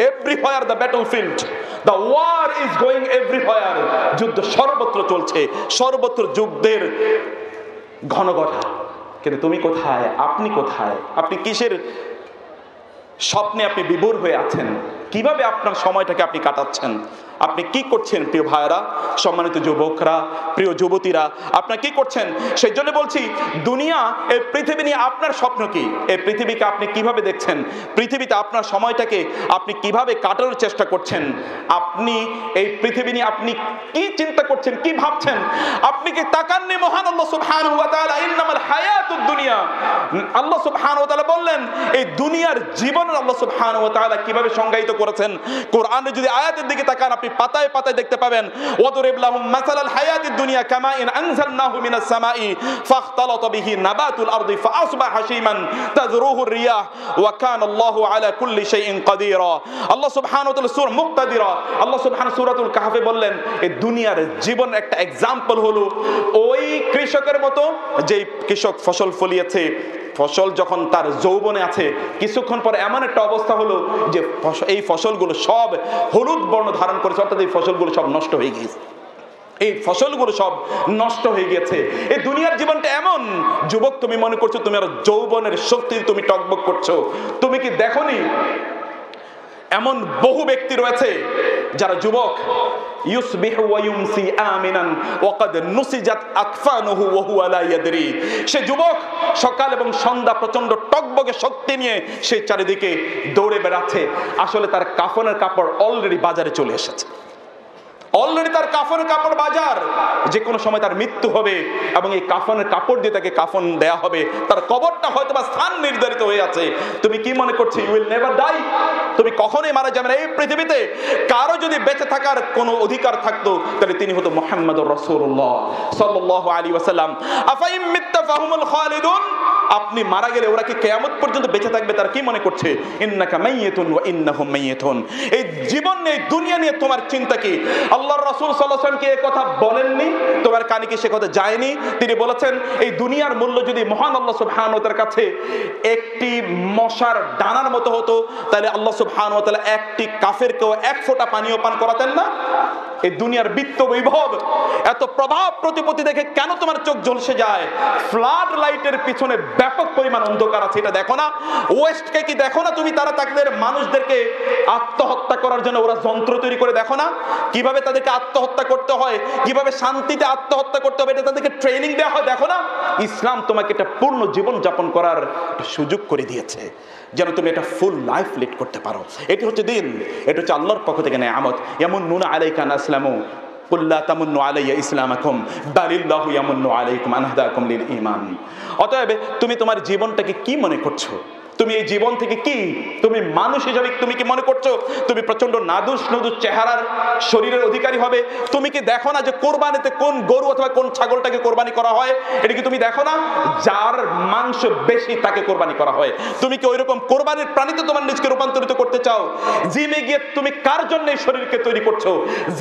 everywhere the battlefield, the war is going everywhere. যুদ্ধ সর্বত্র চলছে, সর্বত্র যুদ্ধের ঘনঘটা। কিন্তু তুমি কোথায়? আপনি কোথায়? আপনি কিসের স্বপ্নে আপনি বিভোর হয়ে আছেন? কিভাবে আপনার সময়টাকে আপনি কাটাচ্ছেন? আপনি কি করছেন প্রিয় ভাইরা, সম্মানিত যুবকরা, প্রিয় যুবতীরা, আপনারা কি করছেন? সেই জন্য বলছি, দুনিয়া, এই পৃথিবী নিয়ে আপনার স্বপ্ন কি? এই পৃথিবীকে আপনি কিভাবে দেখছেন? পৃথিবীতে আপনার সময়টাকে আপনি কিভাবে কাটানোর চেষ্টা করছেন? আপনি এই পৃথিবী নিয়ে আপনি কি চিন্তা করছেন, কি ভাবছেন? আপনি কি তাকাননি মহান আল্লাহ সুবহানাহু ওয়া তাআলা ইন্নামাল হায়াতুদ দুনিয়া, আল্লাহ সুবহানাহু ওয়া তাআলা বললেন এই দুনিয়ার জীবন আল্লাহ সুবহানাহু ওয়া তাআলা কিভাবে সংজ্ঞায়িত করেছেন? কোরআনে যদি আয়াতের দিকে তাকান, আপনি পাতায় পাতায় দেখতে পাবেন, ওয়াদরিব লাহুম মাসালাল হায়াতিদ দুনিয়া কামাইন আনজালনাহু মিনাস সামাই ফাখতালাতা বিহি নাবাতুল আরদি ফাআসবাহা হাশীমান তাযরুহুর রিয়াহ ওয়া কানা আল্লাহু আলা কুল্লি শাইইন কাদিরা। আল্লাহ সুবহানাহু ওয়া তাআলা সূরা মুক্তাদিরা, আল্লাহ সুবহানাহু সূরাতুল কাহফে বললেন এই দুনিয়ার জীবন একটা এক্সাম্পল হলো ওই কৃষকের মতো, যেই কৃষক ফসল ফলিয়েছে, ফসল যখন তার যৌবনে আছে, কিছুক্ষণ পর এমন একটা অবস্থা হলো যে এই ফসলগুলো সব হলুদ বর্ণ ধারণ করেছে, অর্থাৎ এই ফসলগুলো সব নষ্ট হয়ে গিয়েছে। এই ফসলগুলো সব নষ্ট হয়ে গেছে। এই দুনিয়ার জীবনটা এমন। যুবক, তুমি মনে করছো তুমি আর যৌবনের শক্তি তুমি টকবক করছো? তুমি কি দেখোনি এমন বহু ব্যক্তি রয়েছে যারা যুবক, ইউসবিহু ওয়া ইউমসি আমিনান ওয়া কাদ নুসিজাত আকফানুহু ওয়া হুয়া লা ইয়াদরি। সে যুবক সকাল এবং সন্ধ্যা প্রচন্ড টকবকে শক্তি নিয়ে সে চারিদিকে দৌড়ে বেড়াচ্ছে, আসলে তার কাফনের কাপড় অলরেডি বাজারে চলে এসেছে। অলরেডি তার কাফনের কাপড় বাজার, যে কোনো সময় তার মৃত্যু হবে এবং এই কাফনের কাপড় দিয়ে তাকে কাফন দেয়া হবে, তার কবরটা হয়তো বা স্থান নির্ধারিত হয়ে আছে। তুমি কি মনে করছো ইউ উইল নেভার ডাই? তুমি কখনোই মারা যাবে না। এই পৃথিবীতে কারো যদি বেঁচে থাকার কোনো অধিকার থাকতো, তাহলে তিনি হতো মুহাম্মদুর রাসূলুল্লাহ সাল্লাল্লাহু আলাইহি ওয়াসাল্লাম। আফাইম মিত্তা ফাহুমুল খালিদুন, আপনি মারা গেলে ওরা কি কিয়ামত পর্যন্ত বেঁচে থাকবে? তার কি মনে করছে? ইন্নাকা মাইয়িতুন ওয়া ইন্নাহুম মাইয়িতুন। এই জীবন নিয়ে, দুনিয়া নিয়ে তোমার চিন্তা কি? আল্লাহর রাসূল সাল্লাল্লাহু আলাইহি ওয়াসাল্লাম কি এই কথা বলেননি? তোমার কানে কি সে কথা যায়নি? তিনি বলেছেন এই দুনিয়ার মূল্য যদি মহান আল্লাহ সুবহানাহু ওয়া তাআলার কাছে একটি মশার ডানার মতো হতো, তাহলে আল্লাহ সুবহানাহু ওয়া তাআলা একটি কাফেরকেও এক ফোঁটা পানিও পান করাতেন না। এই দুনিয়ার বিত্ত বৈভব, এত প্রভাব প্রতিপত্তি দেখে কেন তোমার চোখ ঝলসে যায়? ফ্লাড লাইটের পিছনে ব্যাপক পরিমাণ অন্ধকার আছে, এটা দেখো না? ওয়েস্টকে কি দেখো না তুমি? তারা তাদের মানুষদেরকে আত্মহত্যা করার জন্য ওরা যন্ত্র তৈরি করে দেখো না? কিভাবে তাদেরকে আত্মহত্যা করতে হয়, কিভাবে শান্তিতে আত্মহত্যা করতে হবে, এটা তাদেরকে ট্রেনিং দেওয়া হয়, দেখো না? ইসলাম তোমাকে একটা পূর্ণ জীবন যাপন করার সুযোগ করে দিয়েছে, যেন তুমি একটা ফুল লাইফ লিড করতে পারো। এটি হচ্ছে দিন, এটা হচ্ছে আল্লাহর পক্ষ থেকে নেয়ামত। ইয়ামুন্নুনা আলাইকা আন আসলামু কুল লা তামুন্নু আলাইয়া ইসলামাকুম বালিল্লাহু ইয়ামুন্নু আলাইকুম আন হাদাকুম লিল ঈমান। অতএব তুমি তোমার জীবনটাকে কি মনে করছো? তুমি এই জীবন থেকে কি, তুমি মানুষ হিসেবে তুমি কি মনে করছো তুমি প্রচন্ড নাদুস নদুস চেহারার শরীরের অধিকারী হবে? তুমি কি দেখো না যে কোরবানিতে কোন গরু অথবা কোন ছাগলটাকে কোরবানি করা হয়? এটা কি তুমি দেখো না? যার মাংস বেশি তাকে কোরবানি করা হয়। তুমি কি ওইরকম কোরবানির প্রাণীতে তোমার নিজকে রূপান্তরিত করতে চাও? জিমে গিয়ে তুমি কার জন্য এই শরীরকে তৈরি করছো?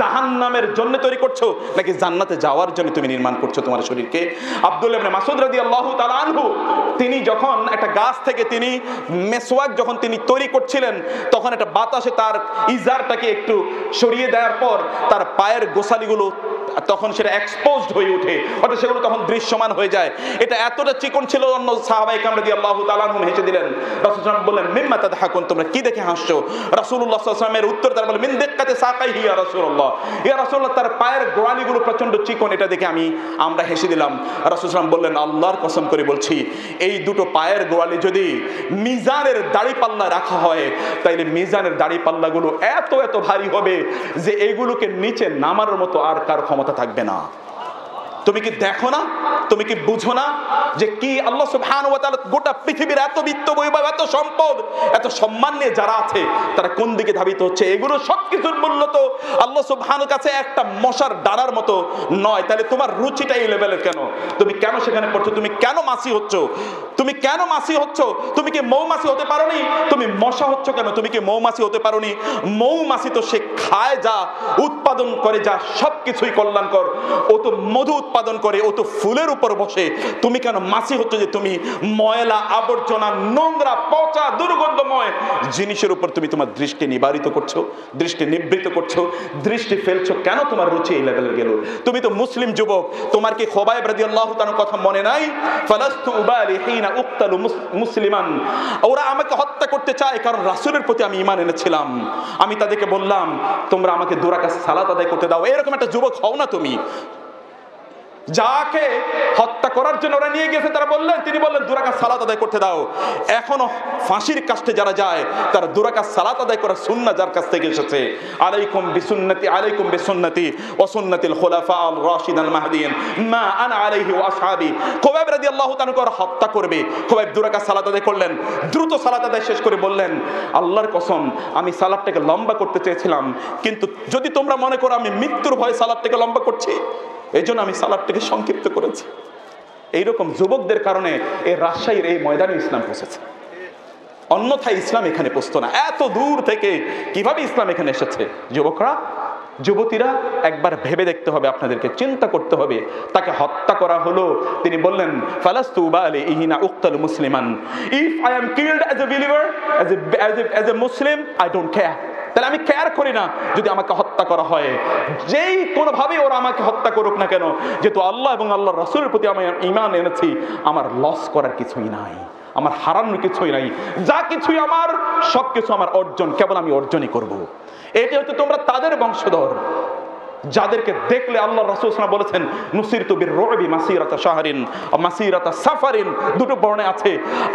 জাহান্নামের জন্য তৈরি করছো নাকি জান্নাতে যাওয়ার জন্য তুমি নির্মাণ করছো তোমার শরীরকে? আব্দুল্লাহ ইবনে মাসউদ রাদিয়াল্লাহু তাআলা আনহু, তিনি যখন একটা গাছ থেকে তিনি মেসওয়াক যখন তিনি তৈরি করছিলেন, তখন একটা বাতাসে তার ইজারটাকে একটু সরিয়ে দেওয়ার পর তার পায়ের গোছালিগুলো তখন সেটা এক্সপোজড হয়ে ওঠে, অর্থাৎ সেগুলো তখন দৃশ্যমান হয়ে যায়। এটা এতটা চিকন ছিল, অন্য সাহাবায়ে কেরাম রাদিয়াল্লাহু তাআলা আনহুম হেসে দিলেন। রাসূল সাল্লাল্লাহু আলাইহি ওয়াসাল্লাম বললেন, মিম্মা তাদহাকুন, তোমরা কি দেখে হাসছো? রাসূলুল্লাহ সাল্লাল্লাহু আলাইহি ওয়াসাল্লামের উত্তর তারা বলে, মিন দিক্কাতি সাকাইহি ইয়া রাসূলুল্লাহ, ইয়া রাসূলুল্লাহ, তার পায়ের গোড়ালিগুলো প্রচন্ড চিকন, এটা দেখে আমরা হেসে দিলাম। রাসূল সাল্লাল্লাহু আলাইহি ওয়াসাল্লাম বললেন, আল্লাহর কসম করে বলছি, এই দুটো পায়ের গোড়ালি যদি মিজানের দাড়িপাল্লা রাখা হয়, তাইলে মিজানের দাড়িপাল্লাগুলো এত এত ভারী হবে যে এগুলোকে নিচে নামার মতো আর কার ক্ষমতা থাকবে না। তুমি কি দেখো না, তুমি কি বুঝো না যে কি আল্লাহ সুবহানাহু ওয়া তাআলা গোটা পৃথিবীর এত বিত্ত বৈভব, এত সম্পদ, এত সম্মান নিয়ে যারা আছে তারা কোন দিকে ধাবিত হচ্ছে? এগুলো সবকিছুর মূল্য তো আল্লাহ সুবহানাহুর কাছে একটা মশার ডানার মতো নয়। তাহলে তোমার রুচিটা এই লেভেলের কেন? তুমি কেন সেখানে পড়ছো? তুমি কেন মাছি হচ্ছ? তুমি কেন মাছি হচ্ছ? তুমি কি মৌমাছি হতে পারোনি? তুমি মশা হচ্ছ কেন? তুমি কি মৌমাছি হতে পারোনি? মৌমাছি তো সে খায় যা, উৎপাদন করে যা, সবকিছুই কল্যাণকর। ও তো মধু উৎপাদন করে, ও তো ফুলের উপর বসে। তুমি কেন মাছি হচ্ছ যে তুমি ময়লা, আবর্জনা, নোংরা, পচা, দুর্গন্ধময় জিনিসের উপর তুমি তোমার দৃষ্টি নিবারিত করছো, দৃষ্টি নিবৃত করছো, দৃষ্টি ফেলছো? কেন তোমার রুচি এই লেভেলে গেল? তুমি তো মুসলিম যুবক, তোমার কি খোবাইব রাদিয়াল্লাহু তাআলার কথা মনে নাই? ফালাস্তু উবালি হিনা উক্তালু মুসলিমান, ওরা আমাকে হত্যা করতে চায় কারণ রাসূলের প্রতি আমি ঈমান এনেছিলাম। আমি তাদেরকে বললাম তোমরা আমাকে 2 রাকাত সালাত আদায় করতে দাও। এরকম একটা যুবক হও না তুমি। যাকে হত্যা করার জন্য ওরা নিয়ে গেছে তারা বললেন, তিনি বললেন 2 রাকাত সালাত আদায় করতে দাও। এখনো ফাঁসির কাস্টে যারা যায় তারা 2 রাকাত সালাত আদায় করার সুন্নাহ যার কাছ থেকে এসেছে, আলাইকুম বিসুন্নতি আলাইকুম বিসুন্নতি ওয়া সুন্নাতিল খুলাফা আল রাশিদাল মাহদিয়িন মা আনা আলাইহি ওয়া আসহাবি। খোবাইব রাদিয়াল্লাহু তাআলা হত্যা করবে, খোবাইব 2 রাকাত সালাত আদায় করলেন, দ্রুত সালাত আদায় শেষ করে বললেন, আল্লাহর কসম আমি সালাতটাকে লম্বা করতে চেয়েছিলাম, কিন্তু যদি তোমরা মনে করো আমি মৃত্যুর ভয়ে সালাতটাকে লম্বা করছি, এই জন্য আমি সালাদটাকে সংক্ষিপ্ত করেছি। এইরকম যুবকদের কারণে এই রাজশাহীর এই ময়দানে ইসলাম পৌঁছেছে, অন্যথায় ইসলাম এখানে পৌঁছতো না। এত দূর থেকে কিভাবে ইসলাম এখানে এসেছে? যুবকরা, যুবতীরা, একবার ভেবে দেখতে হবে, আপনাদেরকে চিন্তা করতে হবে। তাকে হত্যা করা হলো, তিনি বললেন ফালাস্তু উবালি ইহিনা উক্তালু মুসলিমান, if I am killed as a believer, as a Muslim, I don't care. তাহলে আমি কেয়ার করি না যদি আমাকে হত্যা করা হয়, যেই কোনোভাবে ওরা আমাকে হত্যা করুক না কেন, যেহেতু আল্লাহ এবং আল্লাহর রাসূলের প্রতি আমি ঈমান এনেছি, আমার লস করার কিছুই নাই, আমার হারানোর কিছুই নাই। যা কিছুই আমার, সবকিছু আমার অর্জন, কেবল আমি অর্জনই করব। এটি হচ্ছে তোমরা তাদের বংশধর যাদেরকে দেখলে আল্লাহ রাসূল সাল্লাল্লাহু আলাইহি ওয়াসাল্লাম বলেছেন নুসিরতু বির-রু'বি মাসিরাতা শাহরিন ওয়া মাসিরাতা সাফারিন, দুটো বর্ণে আছে।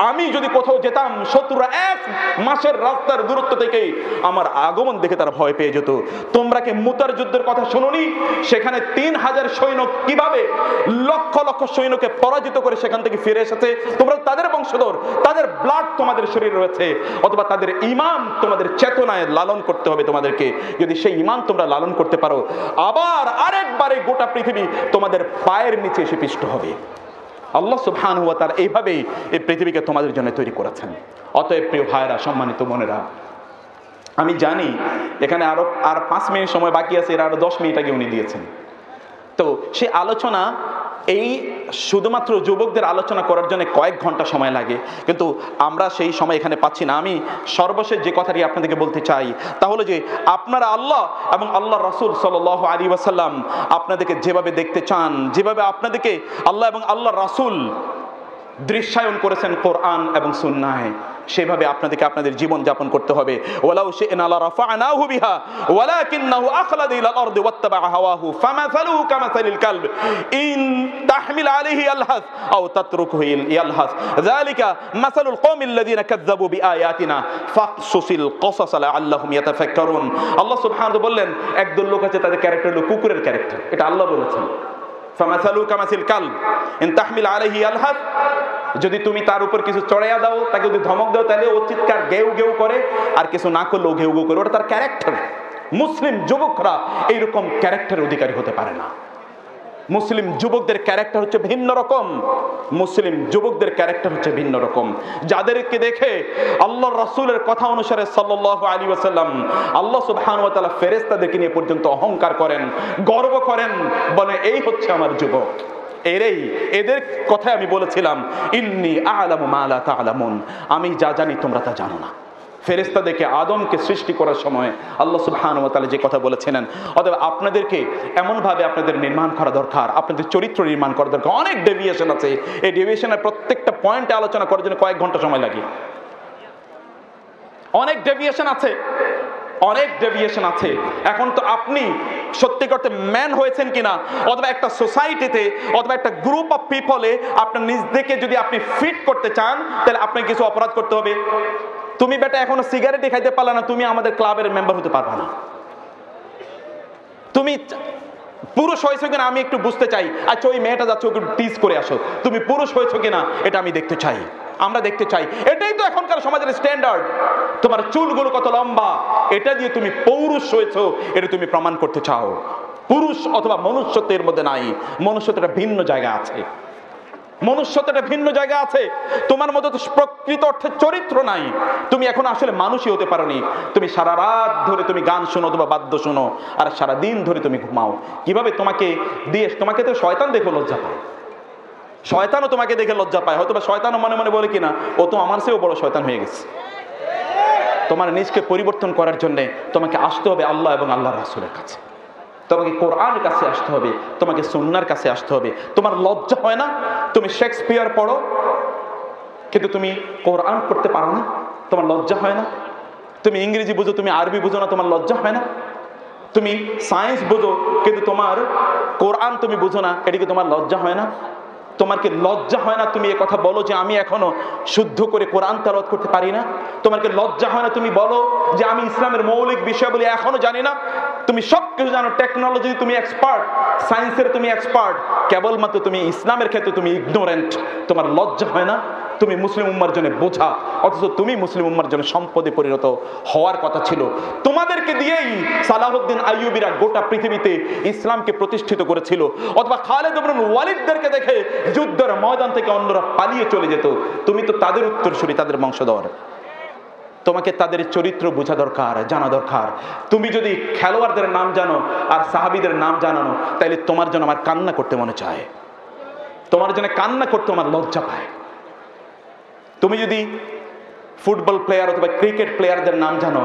আমি যদি কোথাও যেতাম, শত্রুরা 1 মাসের রাস্তার দূরত্ব থেকে আমার আগমন দেখে তারা ভয় পেয়ে যেত। তোমরা কি মুতার যুদ্ধের কথা শুনোনি? সেখানে 3000 সৈন্য কিভাবে লক্ষ লক্ষ সৈন্যকে পরাজিত করে সেখান থেকে ফিরে এসেছে। তোমরা তাদের বংশধর, তাদের ব্লাড তোমাদের শরীরে রয়েছে, অথবা তাদের ঈমান তোমাদের চেতনায় লালন করতে হবে তোমাদেরকে। যদি সেই ঈমান তোমরা লালন করতে পারো, আবার আরেকবারে গোটা পৃথিবী তোমাদের পায়ের নিচে এসে পিষ্ট হবে। আল্লাহ সুবহানাহু ওয়া তাআলা এইভাবেই এই পৃথিবীকে তোমাদের জন্য তৈরি করেছেন। অতএব প্রিয় ভাইরা, সম্মানিত বোনেরা, আমি জানি এখানে আর 5 মিনিট সময় বাকি আছে, এর আরো 10 মিনিট আগে উনি দিয়েছেন। তো সেই আলোচনা, এই শুধুমাত্র যুবকদের আলোচনা করার জন্য কয়েক ঘন্টা সময় লাগে, কিন্তু আমরা সেই সময় এখানে পাচ্ছি না। আমি সর্বশেষ যে কথাটি আপনাদেরকে বলতে চাই তা হলো যে আপনারা আল্লাহ এবং আল্লাহর রাসূল সাল্লাল্লাহু আলাইহি ওয়াসাল্লাম আপনাদেরকে যেভাবে দেখতে চান, যেভাবে আপনাদেরকে আল্লাহ এবং আল্লাহর রাসূল দৃশ্যায়ন করেছেন কোরআন এবং সুন্নাহে, সেভাবে আপনাদেরকে আপনাদের জীবন যাপন করতে হবে। ওয়ালাউ শি'না লারাফা'নাহু বিহা ওয়ালাকিন্নাহু আখলাদা ইলাল আরদি ওয়াত্তাবা'a হাওয়াহু ফামাসালুহু কামাসালিল কালব ইন তাহমিল আলাইহি ইয়ালহাস আও তাতরুকুহু ইয়ালহাস যালিকা মাসালুল কওমিল্লাযিনা কাযযাবু বিআয়াতিনা ফাকসুসিল কসাস লাআল্লাহুম ইয়াতাফাক্কারুন। আল্লাহ সুবহানাহু বললেন, একদল লোক আছে তাদের ক্যারেক্টার হলো কুকুরের ক্যারেক্টার। এটা আল্লাহ বলেছেন, ফামাসালুহু কামাসালিল কালব ইন তাহমিল আলাইহি ইয়ালহাস, যদি তুমি তার উপর কিছু চড়াইয়া দাও, তাকে যদি ধমক দাও, তাহলে ও চিৎকার গেউ গেউ করে, আর কিছু না করলেও ঘেউ ঘেউ করে। ওটা তার ক্যারেক্টার। মুসলিম যুবকরা এইরকম ক্যারেক্টারের অধিকারী হতে পারে না। মুসলিম যুবকদের ক্যারেক্টার হচ্ছে ভিন্ন রকম। মুসলিম যুবকদের ক্যারেক্টার হচ্ছে ভিন্ন রকম, যাদেরকে দেখে আল্লাহর রাসূলের কথা অনুসারে সাল্লাল্লাহু আলাইহি ওয়াসাল্লাম, আল্লাহ সুবহানাহু ওয়া তাআলা ফেরেশতাদেরকে নিয়ে পর্যন্ত অহংকার করেন, গর্ব করেন, বলে এই হচ্ছে আমার যুবক। এদের কথায় আমি বলেছিলাম, ইন্নী আ'লামু মা লা তা'লামুন, আমি যা জানি তোমরা তা জানো না। ফেরেশতাদেরকে আদমকে সৃষ্টি করার সময় আল্লাহ সুবহানাহু ওয়া তাআলা যে কথা বলেছিলেন, অতএব আপনাদেরকে এমনভাবে আপনাদের নির্মাণ করা দরকার, আপনাদের চরিত্র নির্মাণ করা দরকার। অনেক ডেভিয়েশন আছে, এই ডেভিয়েশনের প্রত্যেকটা পয়েন্টে আলোচনা করার জন্য কয়েক ঘন্টা সময় লাগে। অনেক ডেভিয়েশন আছে, অনেক ডেভিয়েশন আছে। এখন তো আপনি সত্যি করতে ম্যান হয়েছেন কিনা, অথবা একটা সোসাইটিতে অথবা একটা গ্রুপ অফ পিপলে আপনার নিজেকে যদি আপনি ফিট করতে চান, তাহলে আপনাকে কিছু অপরাধ করতে হবে। তুমি বেটা এখনো সিগারেটই খাইতে পারলা না, তুমি আমাদের ক্লাবের মেম্বার হতে পারবে না। তুমি পুরুষ হয়েছো কিনা আমি একটু বুঝতে চাই। আচ্ছা ওই মেয়েটা যাচ্ছে, ওকে টিজ করে আসো, তুমি পুরুষ হয়েছো কিনা এটা আমি দেখতে চাই, আমরা দেখতে চাই। এটাই তো এখনকার সমাজের স্ট্যান্ডার্ড। তোমার চুলগুলো কত লম্বা, এটা দিয়ে তুমি পৌরুষ হয়েছো, এটা তুমি প্রমাণ করতে চাও। পুরুষ অথবা মনুষ্যত্বের মধ্যে নাই, মনুষ্যত্বটা ভিন্ন জায়গা আছে, মনুষ্যত্বটা ভিন্ন জায়গা আছে। তোমার মধ্যে তো প্রকৃত অর্থে চরিত্র নাই, তুমি এখন আসলে মানুষই হতে পারোনি। তুমি সারা রাত ধরে তুমি গান শোনো অথবা বাদ্য শোনো, আর সারা দিন ধরে তুমি ঘুমাও। কিভাবে তোমাকে দিয়ে, তোমাকে তো শয়তান দেখে লজ্জা পায়, শয়তানও তোমাকে দেখে লজ্জা পায়। হয়তো বা শয়তানও মনে মনে বলে কিনা, ও তো আমার চেয়েও বড় শয়তান হয়ে গেছে। তোমার নিজকে পরিবর্তন করার জন্য তোমাকে আসতে হবে আল্লাহ এবং আল্লাহর রাসূলের কাছে, তোমাকে কোরআনের কাছে আসতে হবে, তোমাকে সুন্নাহর কাছে আসতে হবে। তোমার লজ্জা হয় না তুমি শেক্সপিয়ার পড়ো কিন্তু তুমি কোরআন পড়তে পারো না? তোমার লজ্জা হয় না? তুমি ইংরেজি বুঝো, তুমি আরবি বুঝো না, তোমার লজ্জা হয় না? তুমি সায়েন্স বুঝো কিন্তু তোমার কোরআন তুমি বুঝো না, এটা কি তোমার লজ্জা হয় না? তোমার কি লজ্জা হয় না তুমি এ কথা বলো যে আমি এখনো শুদ্ধ করে কোরআন তেলাওয়াত করতে পারি না? তোমার কি লজ্জা হয় না তুমি বলো যে আমি ইসলামের মৌলিক বিষয়গুলি এখনো জানি না? তুমি সব কিছু জানো, টেকনোলজি তুমি এক্সপার্ট, সায়েন্সের তুমি এক্সপার্ট, কেবলমাত্র তুমি ইসলামের ক্ষেত্রে তুমি ইগনোরেন্ট। তোমার লজ্জা হয় না? তুমি মুসলিম উম্মার জন্য বোঝা, অথচ তুমি মুসলিম উম্মার জন্য সম্পদে পরিণত হওয়ার কথা ছিল। তোমাদেরকে দিয়েই সালাহুদ্দিন আইয়ুবীরা গোটা পৃথিবীতে ইসলামকে প্রতিষ্ঠিত করেছিল। অথবা খালিদ ইবনে ওয়ালিদদেরকে দেখে যুদ্ধের ময়দান থেকে অন্যরা পালিয়ে চলে যেত। তুমি তো তাদের উত্তরসূরি, তাদের বংশধর। তোমাকে তাদের চরিত্র বোঝা দরকার, জানা দরকার। তুমি যদি খেলোয়াড়দের নাম জানো আর সাহাবীদের নাম জানানো, তাইলে তোমার জন্য আমার কান্না করতে মনে চায়, তোমার জন্য কান্না করতে আমার লজ্জা পায়। তুমি যদি ফুটবল প্লেয়ার অথবা ক্রিকেট প্লেয়ারদের নাম জানো,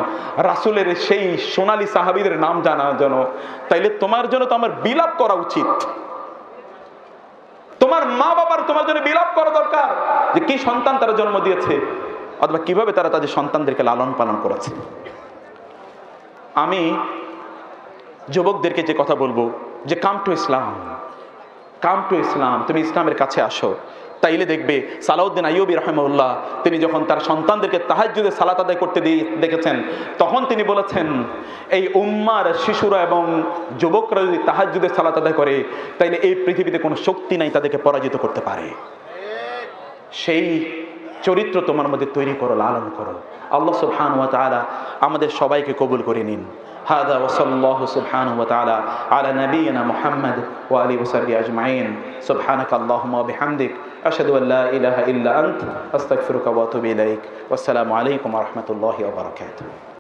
রাসূলের সেই সোনালী সাহাবীদের নাম জানো, তাইলে তোমার জন্য তো আমার বিলাপ করা উচিত। তোমার মা বাবার তোমার জন্য বিলাপ করা দরকার যে কি সন্তান তারা জন্ম দিয়েছে, অথবা কিভাবে তারা তাদের সন্তানদেরকে লালন পালন করেছে। আমি যুবকদেরকে যে কথা বলবো যে come to Islam, come to ইসলাম, তুমি ইসলামের কাছে আসো। তাইলে দেখবে সালাউদ্দিন আইয়ুবী রাহিমাহুল্লাহ তিনি যখন তার সন্তানদেরকে তাহাজ্জুদে সালাত আদায় করতে দেখেছেন, তখন তিনি বলেছেন এই উম্মার শিশুরা এবং যুবকরা যদি তাহাজ্জুদে সালাত আদায় করে, তাইলে এই পৃথিবীতে কোনো শক্তি নাই তাদেরকে পরাজিত করতে পারে। সেই চরিত্র তোমার মধ্যে তৈরি করো, লালন করো। আল্লাহ সুবহানাহু ওয়া তাআলা আমাদের সবাইকে কবুল করে নিন। هذا وصلى الله سبحانه وتعالى على نبينا محمد وآله وصحبه أجمعين. سبحانك اللهم وبحمدك أشهد أن لا إله إلا أنت أستغفرك وأتوب إليك. والسلام عليكم ورحمة الله وبركاته.